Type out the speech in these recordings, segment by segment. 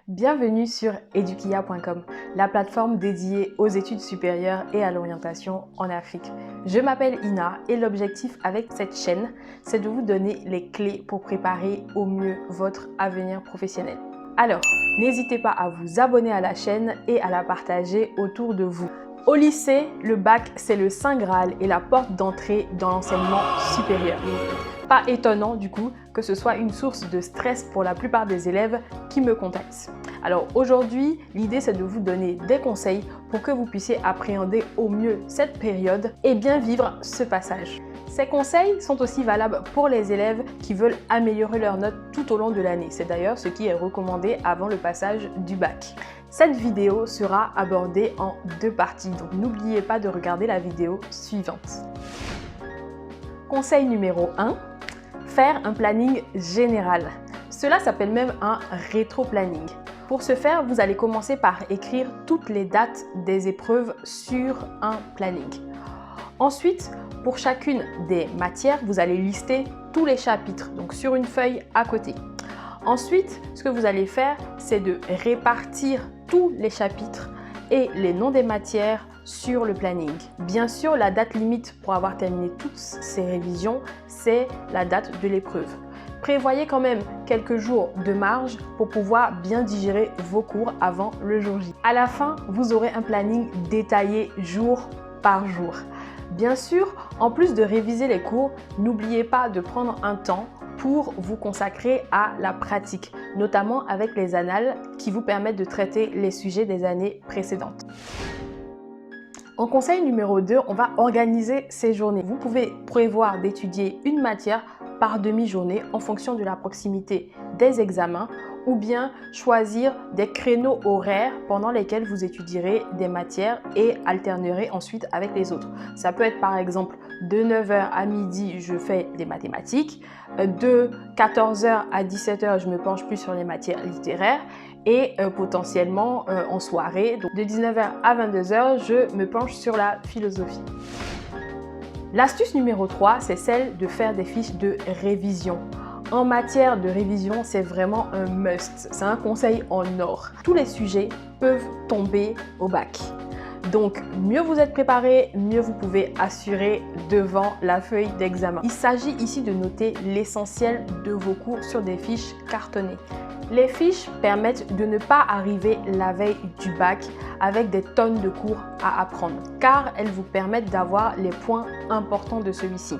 Bienvenue sur edukia.com, la plateforme dédiée aux études supérieures et à l'orientation en Afrique. Je m'appelle Ina et l'objectif avec cette chaîne, c'est de vous donner les clés pour préparer au mieux votre avenir professionnel. Alors, n'hésitez pas à vous abonner à la chaîne et à la partager autour de vous. Au lycée, le bac, c'est le Saint Graal et la porte d'entrée dans l'enseignement supérieur. Pas étonnant du coup que ce soit une source de stress pour la plupart des élèves qui me contactent. Alors aujourd'hui, l'idée c'est de vous donner des conseils pour que vous puissiez appréhender au mieux cette période et bien vivre ce passage. Ces conseils sont aussi valables pour les élèves qui veulent améliorer leurs notes tout au long de l'année. C'est d'ailleurs ce qui est recommandé avant le passage du bac. Cette vidéo sera abordée en deux parties, donc n'oubliez pas de regarder la vidéo suivante. Conseil numéro 1. Faire un planning général. Cela s'appelle même un rétro-planning. Pour ce faire, vous allez commencer par écrire toutes les dates des épreuves sur un planning. Ensuite, pour chacune des matières, vous allez lister tous les chapitres, donc sur une feuille à côté. Ensuite, ce que vous allez faire, c'est de répartir tous les chapitres et les noms des matières sur le planning. Bien sûr, la date limite pour avoir terminé toutes ces révisions, c'est la date de l'épreuve. Prévoyez quand même quelques jours de marge pour pouvoir bien digérer vos cours avant le jour J. À la fin, vous aurez un planning détaillé jour par jour. Bien sûr, en plus de réviser les cours, n'oubliez pas de prendre un temps pour vous consacrer à la pratique, notamment avec les annales qui vous permettent de traiter les sujets des années précédentes. En conseil numéro 2, on va organiser ces journées. Vous pouvez prévoir d'étudier une matière par demi-journée en fonction de la proximité des examens ou bien choisir des créneaux horaires pendant lesquels vous étudierez des matières et alternerez ensuite avec les autres. Ça peut être par exemple de 9h à midi, je fais des mathématiques, de 14h à 17h, je me penche plus sur les matières littéraires et potentiellement en soirée, donc de 19h à 22h, je me penche sur la philosophie. L'astuce numéro 3, c'est celle de faire des fiches de révision. En matière de révision, c'est vraiment un must. C'est un conseil en or. Tous les sujets peuvent tomber au bac. Donc, mieux vous êtes préparé, mieux vous pouvez assurer devant la feuille d'examen. Il s'agit ici de noter l'essentiel de vos cours sur des fiches cartonnées. Les fiches permettent de ne pas arriver la veille du bac avec des tonnes de cours à apprendre, car elles vous permettent d'avoir les points importants de celui-ci.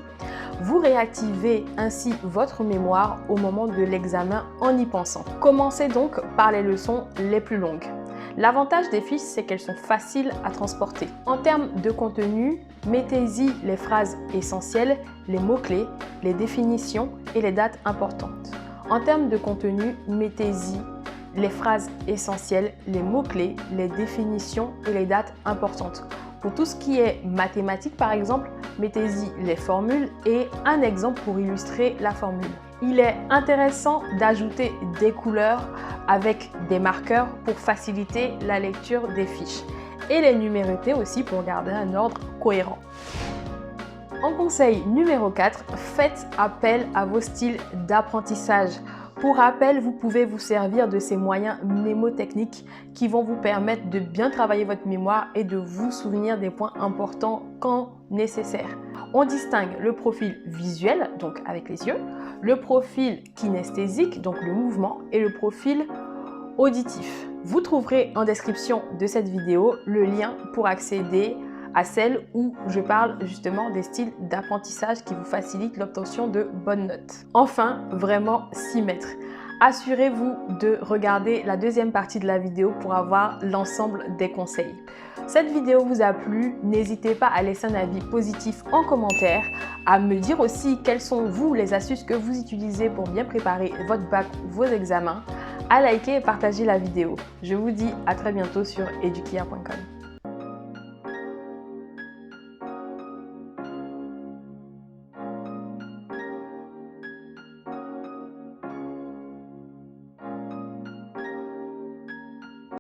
Vous réactivez ainsi votre mémoire au moment de l'examen en y pensant. Commencez donc par les leçons les plus longues. L'avantage des fiches, c'est qu'elles sont faciles à transporter. En termes de contenu, mettez-y les phrases essentielles, les mots-clés, les définitions et les dates importantes. En termes de contenu, mettez-y les phrases essentielles, les mots-clés, les définitions et les dates importantes. Pour tout ce qui est mathématiques par exemple, mettez-y les formules et un exemple pour illustrer la formule. Il est intéressant d'ajouter des couleurs avec des marqueurs pour faciliter la lecture des fiches et les numéroter aussi pour garder un ordre cohérent. En conseil numéro 4, faites appel à vos styles d'apprentissage. Pour rappel, vous pouvez vous servir de ces moyens mnémotechniques qui vont vous permettre de bien travailler votre mémoire et de vous souvenir des points importants quand nécessaire. On distingue le profil visuel, donc avec les yeux, le profil kinesthésique, donc le mouvement, et le profil auditif. Vous trouverez en description de cette vidéo le lien pour accéder à celle où je parle justement des styles d'apprentissage qui vous facilitent l'obtention de bonnes notes. Enfin, vraiment s'y mettre. Assurez-vous de regarder la deuxième partie de la vidéo pour avoir l'ensemble des conseils. Cette vidéo vous a plu, n'hésitez pas à laisser un avis positif en commentaire, à me dire aussi quelles sont vous les astuces que vous utilisez pour bien préparer votre bac ou vos examens, à liker et partager la vidéo. Je vous dis à très bientôt sur edukia.com.